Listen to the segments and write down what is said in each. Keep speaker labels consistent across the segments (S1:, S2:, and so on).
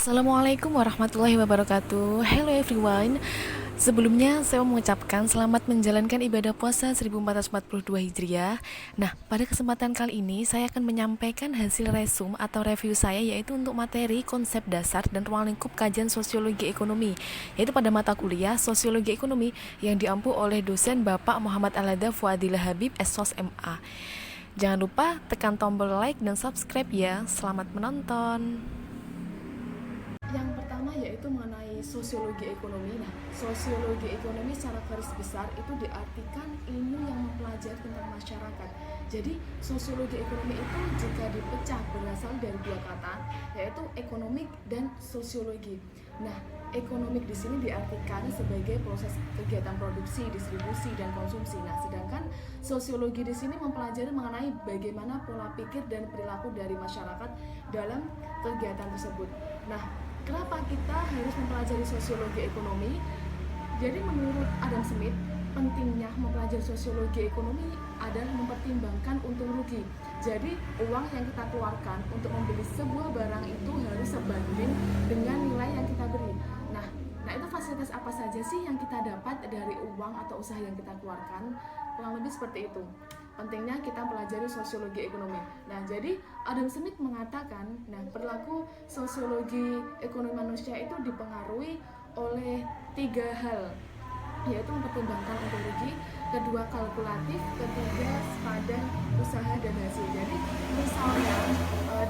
S1: Assalamualaikum warahmatullahi wabarakatuh. Hello everyone. Sebelumnya saya mau mengucapkan selamat menjalankan ibadah puasa 1442 Hijriah. Nah, pada kesempatan kali ini saya akan menyampaikan hasil resum atau review saya, yaitu untuk materi konsep dasar dan ruang lingkup kajian sosiologi ekonomi, yaitu pada mata kuliah Sosiologi Ekonomi yang diampu oleh dosen Bapak Muhammad Alada Fuadillah Habib SOS MA. Jangan lupa tekan tombol like dan subscribe ya. Selamat menonton. Yang pertama yaitu mengenai sosiologi ekonomi. Nah, sosiologi ekonomi secara garis besar itu diartikan ilmu yang mempelajari tentang masyarakat. Jadi, sosiologi ekonomi itu jika dipecah berasal dari dua kata, yaitu ekonomik dan sosiologi. Nah, ekonomik di sini diartikan sebagai proses kegiatan produksi, distribusi, dan konsumsi. Nah, sedangkan sosiologi di sini mempelajari mengenai bagaimana pola pikir dan perilaku dari masyarakat dalam kegiatan tersebut. Nah, kenapa kita harus mempelajari sosiologi ekonomi? Jadi menurut Adam Smith, pentingnya mempelajari sosiologi ekonomi adalah mempertimbangkan untung rugi. Jadi uang yang kita keluarkan untuk membeli sebuah barang itu harus sebanding dengan nilai yang kita beri. Nah, itu fasilitas apa saja sih yang kita dapat dari uang atau usaha yang kita keluarkan? Kurang lebih seperti itu. Pentingnya kita pelajari sosiologi ekonomi. Nah, jadi Adam Smith mengatakan, perilaku sosiologi ekonomi manusia itu dipengaruhi oleh tiga hal, yaitu mempertimbangkan untung rugi, kedua kalkulatif, ketiga sepadan usaha dan hasil. Jadi misalnya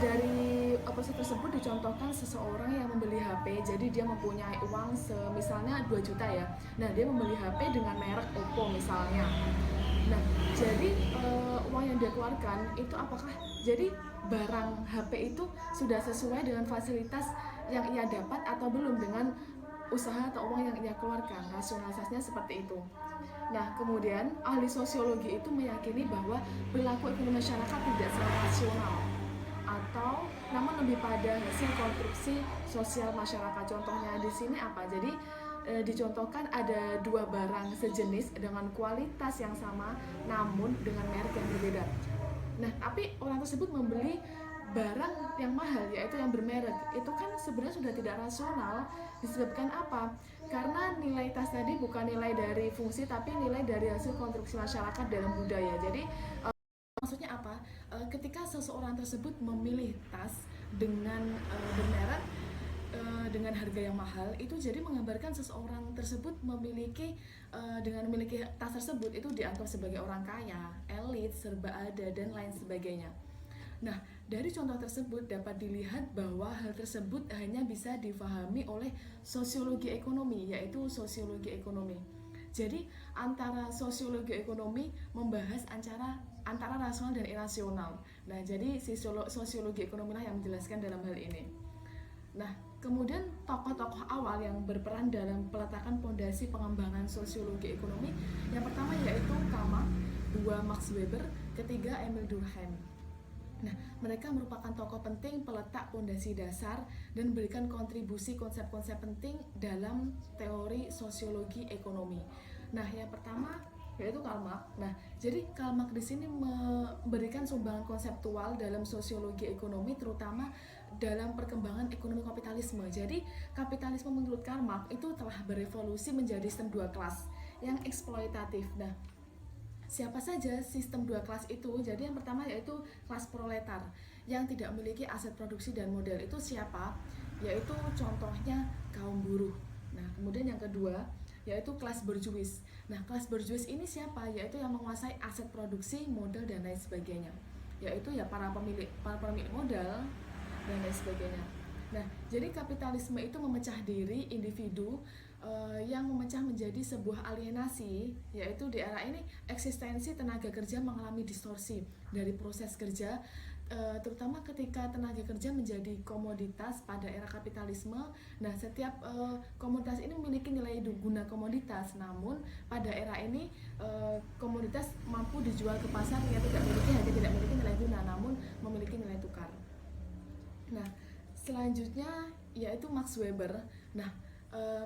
S1: dari proses tersebut dicontohkan seseorang yang membeli HP, jadi dia mempunyai uang misalnya 2 juta ya. Nah, dia membeli HP dengan merek Oppo misalnya. Nah, jadi uang yang dia keluarkan itu apakah jadi barang HP itu sudah sesuai dengan fasilitas yang ia dapat atau belum dengan usaha atau uang yang ia keluarkan? Rasionalisasinya seperti itu. Nah, kemudian ahli sosiologi itu meyakini bahwa perilaku ekonomi masyarakat tidak selalu rasional, atau namun lebih pada hasil konstruksi sosial masyarakat. Contohnya di sini apa? Jadi dicontohkan ada dua barang sejenis dengan kualitas yang sama namun dengan merek yang berbeda. Nah, tapi orang tersebut membeli barang yang mahal, yaitu yang bermerek. Itu kan sebenarnya sudah tidak rasional. Disebabkan apa? Karena nilai tas tadi bukan nilai dari fungsi, tapi nilai dari hasil konstruksi masyarakat dalam budaya. Jadi maksudnya apa? Ketika seseorang tersebut memilih tas dengan bermerek dengan harga yang mahal, itu jadi menggambarkan seseorang tersebut memiliki dengan memiliki tas tersebut itu dianggap sebagai orang kaya, elit, serba ada, dan lain sebagainya. Nah, dari contoh tersebut dapat dilihat bahwa hal tersebut hanya bisa difahami oleh sosiologi ekonomi, yaitu sosiologi ekonomi. Jadi, antara sosiologi ekonomi membahas antara rasional dan irasional. Nah, jadi sosiologi ekonomi lah yang menjelaskan dalam hal ini. Nah, kemudian tokoh-tokoh awal yang berperan dalam peletakan fondasi pengembangan sosiologi ekonomi, yang pertama yaitu Karl Marx, dua Max Weber, ketiga Emil Durkheim. Nah, mereka merupakan tokoh penting peletak fondasi dasar dan memberikan kontribusi konsep-konsep penting dalam teori sosiologi ekonomi. Nah, yang pertama yaitu Karl Marx. Nah, jadi Karl Marx di sini memberikan sumbangan konseptual dalam sosiologi ekonomi, terutama dalam perkembangan ekonomi kapitalisme. Jadi, kapitalisme menurut Karl Marx itu telah berevolusi menjadi sistem dua kelas yang eksploitatif. Nah, siapa saja sistem dua kelas itu? Jadi yang pertama yaitu kelas proletar yang tidak memiliki aset produksi dan modal. Itu siapa? Yaitu contohnya kaum buruh. Nah, kemudian yang kedua yaitu kelas borjuis. Nah, kelas borjuis ini siapa? Yaitu yang menguasai aset produksi, modal, dan lain sebagainya. Yaitu ya para pemilik modal dan lain sebagainya. Nah, jadi kapitalisme itu memecah diri individu yang memecah menjadi sebuah alienasi, yaitu di era ini eksistensi tenaga kerja mengalami distorsi dari proses kerja, terutama ketika tenaga kerja menjadi komoditas pada era kapitalisme. Nah, setiap komoditas ini memiliki nilai guna komoditas, namun pada era ini komoditas mampu dijual ke pasar yang tidak memiliki nilai guna, namun memiliki nilai tukar. Nah, selanjutnya yaitu Max Weber. Nah,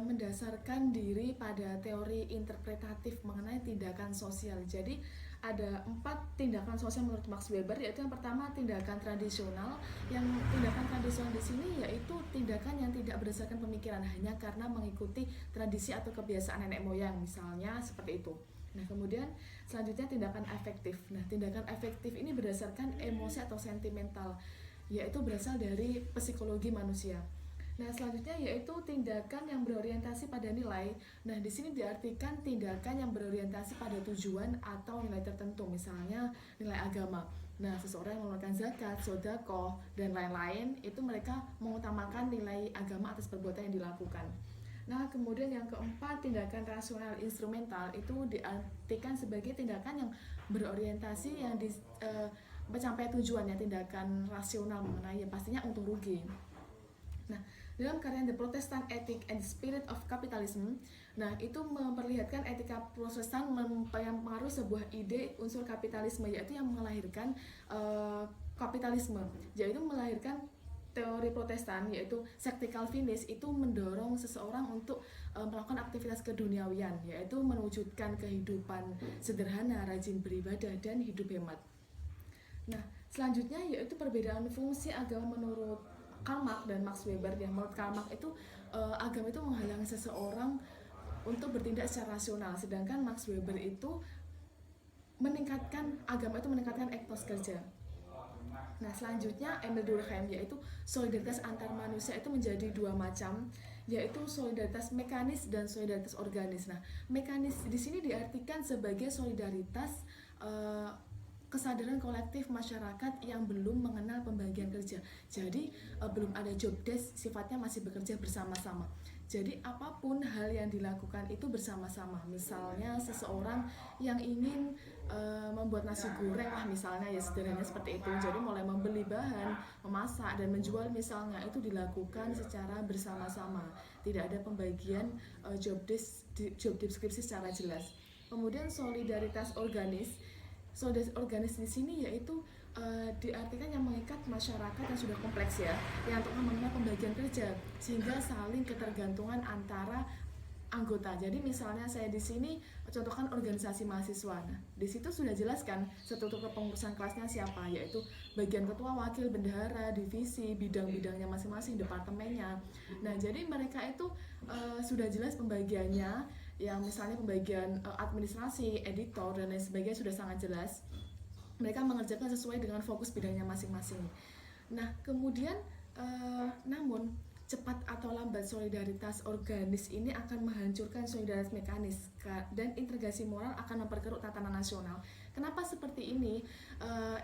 S1: mendasarkan diri pada teori interpretatif mengenai tindakan sosial. Jadi ada 4 tindakan sosial menurut Max Weber, yaitu yang pertama tindakan tradisional. Yang tindakan tradisional di sini yaitu tindakan yang tidak berdasarkan pemikiran, hanya karena mengikuti tradisi atau kebiasaan nenek moyang, misalnya seperti itu. Nah, kemudian selanjutnya tindakan efektif. Nah, tindakan efektif ini berdasarkan emosi atau sentimental, yaitu berasal dari psikologi manusia. Nah, selanjutnya yaitu tindakan yang berorientasi pada nilai. Nah, di sini diartikan tindakan yang berorientasi pada tujuan atau nilai tertentu, misalnya nilai agama. Nah, seseorang yang mengeluarkan zakat, sedekah, dan lain-lain, itu mereka mengutamakan nilai agama atas perbuatan yang dilakukan. Nah, kemudian yang keempat, tindakan rasional instrumental itu diartikan sebagai tindakan yang berorientasi yang mencapai tujuannya, tindakan rasional mengenai pastinya untung rugi. Nah, dalam karya The Protestant Ethic and Spirit of Capitalism, nah itu memperlihatkan etika Protestan yang mengaruh sebuah ide unsur kapitalisme, yaitu yang melahirkan kapitalisme, yaitu melahirkan teori Protestan, yaitu sekte Calvinis itu mendorong seseorang untuk melakukan aktivitas keduniawian, yaitu mewujudkan kehidupan sederhana, rajin beribadah, dan hidup hemat. Nah, selanjutnya yaitu perbedaan fungsi agama menurut Karl Marx dan Max Weber. Ya, menurut Karl Marx itu agama itu menghalangi seseorang untuk bertindak secara rasional, sedangkan Max Weber itu agama itu meningkatkan etos kerja. Nah, selanjutnya Emil Durkheim, yaitu solidaritas antar manusia itu menjadi 2 macam, yaitu solidaritas mekanis dan solidaritas organis. Nah, mekanis di sini diartikan sebagai solidaritas kesadaran kolektif masyarakat yang belum mengenal pembagian kerja. Jadi belum ada job desk, sifatnya masih bekerja bersama-sama. Jadi apapun hal yang dilakukan itu bersama-sama. Misalnya seseorang yang ingin membuat nasi goreng lah misalnya, ya sederhana seperti itu. Jadi mulai membeli bahan, memasak dan menjual misalnya, itu dilakukan secara bersama-sama. Tidak ada pembagian job deskripsi secara jelas. Kemudian solidaritas organis. Solidaritas organis di sini yaitu diartikan yang mengikat masyarakat yang sudah kompleks, ya, yang untuk mengenal pembagian kerja sehingga saling ketergantungan antara anggota. Jadi misalnya saya di sini contohkan organisasi mahasiswa. Nah, di situ sudah jelaskan struktur kepengurusan kelasnya siapa, yaitu bagian ketua, wakil, bendahara, divisi, bidang-bidangnya masing-masing, departemennya. Nah, jadi mereka itu sudah jelas pembagiannya, yang misalnya pembagian administrasi, editor, dan lain sebagainya sudah sangat jelas. Mereka mengerjakan sesuai dengan fokus bidangnya masing-masing. Nah, kemudian namun cepat atau lambat solidaritas organis ini akan menghancurkan solidaritas mekanis, dan integrasi moral akan memperkeruh tatanan nasional. Kenapa seperti ini?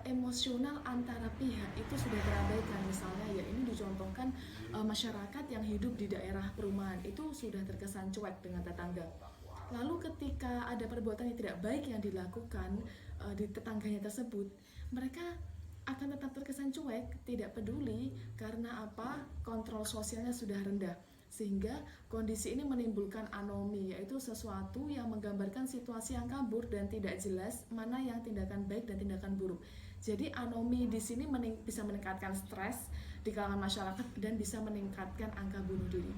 S1: Emosional antara pihak itu sudah terabaikan. Misalnya ya ini dicontohkan masyarakat yang hidup di daerah perumahan itu sudah terkesan cuek dengan tetangga. Lalu ketika ada perbuatan yang tidak baik yang dilakukan di tetangganya tersebut, mereka akan tetap terkesan cuek, tidak peduli. Karena apa? Kontrol sosialnya sudah rendah. Sehingga kondisi ini menimbulkan anomi, yaitu sesuatu yang menggambarkan situasi yang kabur dan tidak jelas mana yang tindakan baik dan tindakan buruk. Jadi anomi di sini bisa meningkatkan stres di kalangan masyarakat dan bisa meningkatkan angka bunuh diri.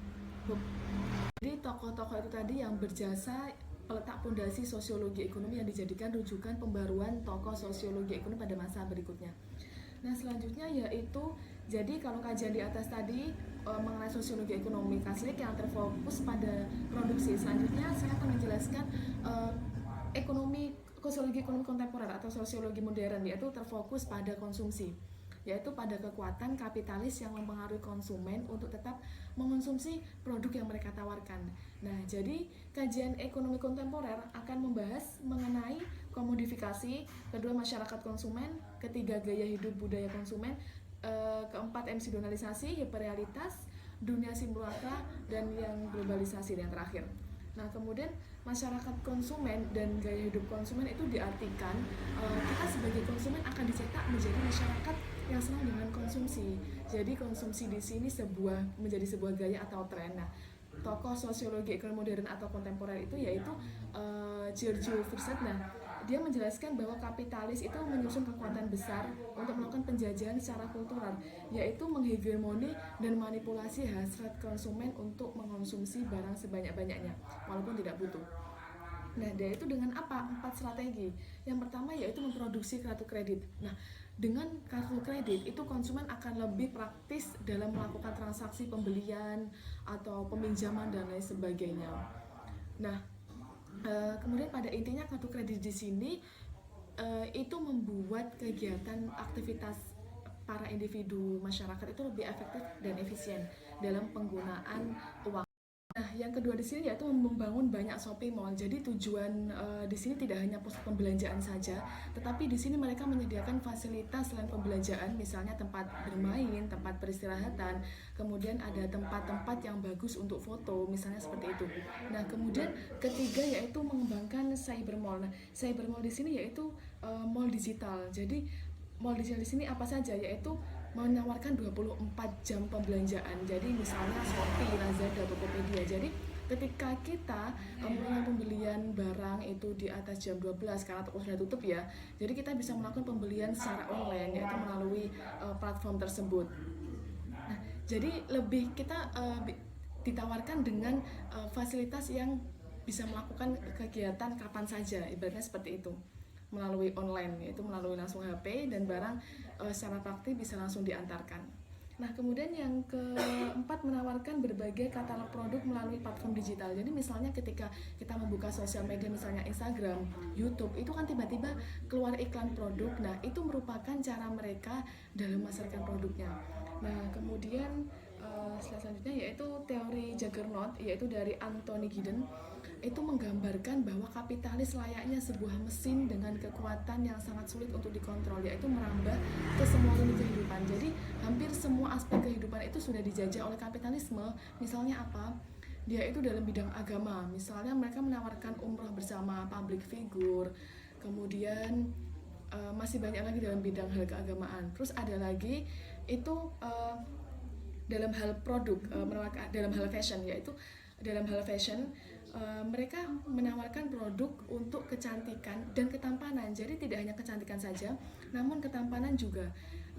S1: Jadi tokoh-tokoh itu tadi yang berjasa peletak pondasi sosiologi ekonomi yang dijadikan rujukan pembaruan tokoh sosiologi ekonomi pada masa berikutnya. Nah, selanjutnya yaitu, jadi kalau kajian di atas tadi mengenai sosiologi ekonomi Kaslik yang terfokus pada produksi. Selanjutnya saya akan menjelaskan sosiologi ekonomi kontemporer atau sosiologi modern, yaitu terfokus pada konsumsi, yaitu pada kekuatan kapitalis yang mempengaruhi konsumen untuk tetap mengonsumsi produk yang mereka tawarkan. Nah, jadi kajian ekonomi kontemporer akan membahas mengenai komodifikasi, kedua masyarakat konsumen, ketiga gaya hidup budaya konsumen, keempat emosionalisasi, hiperrealitas, dunia simulakra, dan yang globalisasi, dan yang terakhir. Nah, kemudian masyarakat konsumen dan gaya hidup konsumen itu diartikan kita sebagai konsumen akan dicetak menjadi masyarakat yang senang dengan konsumsi. Jadi konsumsi di sini menjadi sebuah gaya atau tren. Nah, tokoh sosiologi ekonomi modern atau kontemporer itu yaitu Giorgio Furset. Nah, dia menjelaskan bahwa kapitalis itu menyusun kekuatan besar untuk melakukan penjajahan secara kultural, yaitu menghegemoni dan manipulasi hasrat konsumen untuk mengonsumsi barang sebanyak-banyaknya walaupun tidak butuh. Nah, dia itu dengan apa? 4 strategi. Yang pertama yaitu memproduksi kartu kredit. Nah, dengan kartu kredit itu konsumen akan lebih praktis dalam melakukan transaksi pembelian atau peminjaman dan lain sebagainya. Nah, kemudian pada intinya kartu kredit di sini itu membuat kegiatan aktivitas para individu masyarakat itu lebih efektif dan efisien dalam penggunaan uang. Nah, yang kedua di sini yaitu membangun banyak shopping mall. Jadi tujuan di sini tidak hanya pusat pembelanjaan saja, tetapi di sini mereka menyediakan fasilitas selain pembelanjaan, misalnya tempat bermain, tempat peristirahatan, kemudian ada tempat-tempat yang bagus untuk foto, misalnya seperti itu. Nah, kemudian ketiga yaitu mengembangkan cyber mall. Nah, cyber mall di sini yaitu mall digital. Jadi mall digital di sini apa saja? Yaitu menawarkan 24 jam pembelanjaan. Jadi misalnya Shopee, Lazada, Tokopedia. Jadi ketika kita melakukan pembelian barang itu di atas jam 12 karena toko sudah tutup ya. Jadi kita bisa melakukan pembelian secara online yaitu melalui platform tersebut. Nah, jadi lebih kita ditawarkan dengan fasilitas yang bisa melakukan kegiatan kapan saja, ibaratnya seperti itu, melalui online, yaitu melalui langsung HP dan barang secara praktis bisa langsung diantarkan. Nah, kemudian yang keempat menawarkan berbagai katalog produk melalui platform digital. Jadi misalnya ketika kita membuka sosial media misalnya Instagram, YouTube, itu kan tiba-tiba keluar iklan produk. Nah, itu merupakan cara mereka dalam memasarkan produknya. Nah, kemudian selanjutnya yaitu teori Juggernaut, yaitu dari Anthony Giddens, itu menggambarkan bahwa kapitalis layaknya sebuah mesin dengan kekuatan yang sangat sulit untuk dikontrol, yaitu merambah ke semua lini kehidupan. Jadi hampir semua aspek kehidupan itu sudah dijajah oleh kapitalisme. Misalnya apa? Dia itu dalam bidang agama, misalnya mereka menawarkan umroh bersama public figure, kemudian masih banyak lagi dalam bidang hal keagamaan. Terus ada lagi itu dalam hal produk, dalam hal fashion, yaitu dalam hal fashion mereka menawarkan produk untuk kecantikan dan ketampanan. Jadi tidak hanya kecantikan saja, namun ketampanan juga.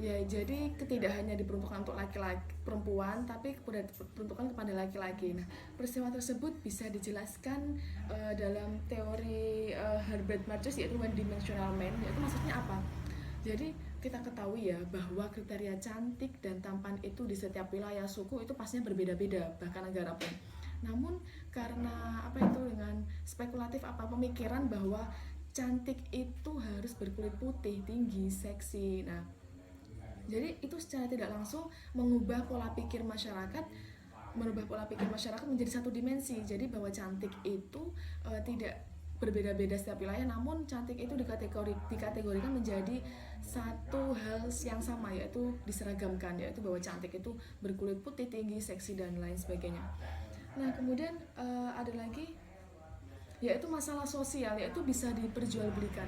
S1: Ya, jadi tidak hanya diperuntukkan untuk laki-laki perempuan, tapi diperuntukkan kepada laki-laki. Nah, peristiwa tersebut bisa dijelaskan dalam teori Herbert Marcuse, yaitu one dimensional man. Yaitu maksudnya apa? Jadi kita ketahui ya bahwa kriteria cantik dan tampan itu di setiap wilayah suku itu pastinya berbeda-beda, bahkan negara pun. Namun karena dengan spekulatif pemikiran bahwa cantik itu harus berkulit putih, tinggi, seksi. Nah, jadi itu secara tidak langsung mengubah pola pikir masyarakat, menjadi satu dimensi. Jadi bahwa cantik itu tidak berbeda-beda setiap wilayah, namun cantik itu dikategorikan menjadi satu hal yang sama, yaitu diseragamkan, yaitu bahwa cantik itu berkulit putih, tinggi, seksi, dan lain sebagainya. Nah, kemudian ada lagi yaitu masalah sosial, yaitu bisa diperjualbelikan.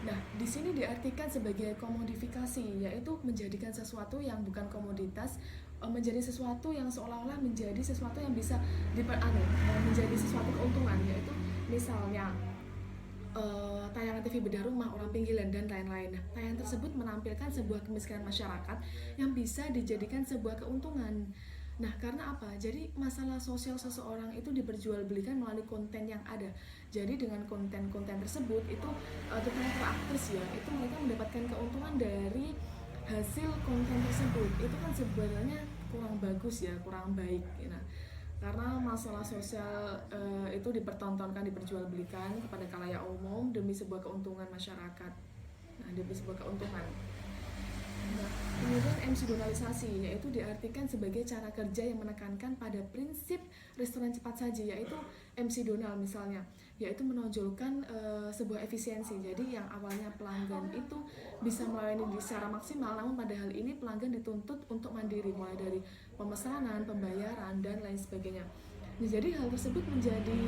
S1: Nah, di sini diartikan sebagai komodifikasi, yaitu menjadikan sesuatu yang bukan komoditas menjadi sesuatu yang seolah-olah menjadi sesuatu yang bisa menjadi sesuatu keuntungan, yaitu misalnya tayangan TV bedah rumah, orang pinggiran, dan lain-lain. Nah, tayangan tersebut menampilkan sebuah kemiskinan masyarakat yang bisa dijadikan sebuah keuntungan. Nah, karena apa? Jadi masalah sosial seseorang itu diperjualbelikan melalui konten yang ada. Jadi dengan konten-konten tersebut itu terutama para aktris ya, itu mereka mendapatkan keuntungan dari hasil konten tersebut. Itu kan sebenarnya kurang bagus ya, kurang baik. Nah, karena masalah sosial itu dipertontonkan, diperjualbelikan kepada khalayak umum demi sebuah keuntungan masyarakat. Nah, demi sebuah keuntungan. Nah, kemudian emsidonalisasi, yaitu diartikan sebagai cara kerja yang menekankan pada prinsip restoran cepat saji, yaitu emsidonal misalnya, yaitu menonjolkan sebuah efisiensi. Jadi yang awalnya pelanggan itu bisa melayani secara maksimal, namun pada hal ini pelanggan dituntut untuk mandiri, mulai dari pemesanan, pembayaran, dan lain sebagainya. Nah, jadi hal tersebut menjadi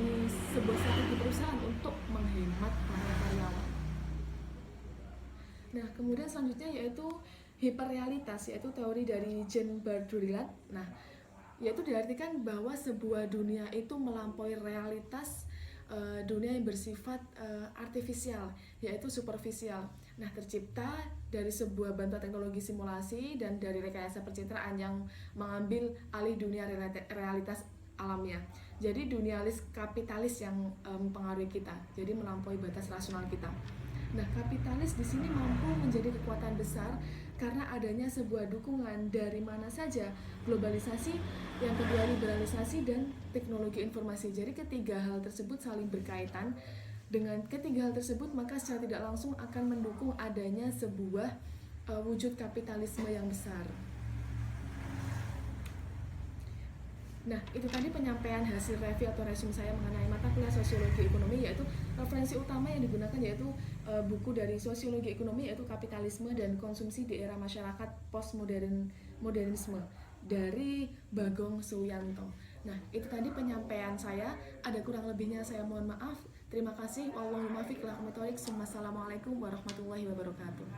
S1: sebuah strategi perusahaan untuk menghemat para karyawan. Nah, kemudian selanjutnya yaitu hiperrealitas, yaitu teori dari Jean Baudrillard. Nah, yaitu diartikan bahwa sebuah dunia itu melampaui realitas dunia yang bersifat artifisial, yaitu superficial. Nah, tercipta dari sebuah bantuan teknologi simulasi dan dari rekayasa pencitraan yang mengambil alih dunia realitas
S2: alamnya. Jadi dunialis kapitalis yang mempengaruhi kita, jadi melampaui batas rasional kita. Nah, kapitalis di sini mampu menjadi kekuatan besar karena adanya sebuah dukungan dari mana saja, globalisasi, yang kedua liberalisasi dan teknologi informasi. Jadi ketiga hal tersebut saling berkaitan. Dengan ketiga hal tersebut, maka secara tidak langsung akan mendukung adanya sebuah wujud kapitalisme yang besar. Nah, itu tadi penyampaian hasil review atau resume saya mengenai mata kuliah sosiologi ekonomi, yaitu referensi utama yang digunakan yaitu buku dari sosiologi ekonomi, yaitu Kapitalisme dan Konsumsi di Era Masyarakat Postmodernisme dari Bagong Suyanto. Nah, itu tadi penyampaian saya. Ada kurang lebihnya saya mohon maaf. Terima kasih. Wallahul muwaffiq ila aqwamit thoriq. Wassalamualaikum warahmatullahi wabarakatuh.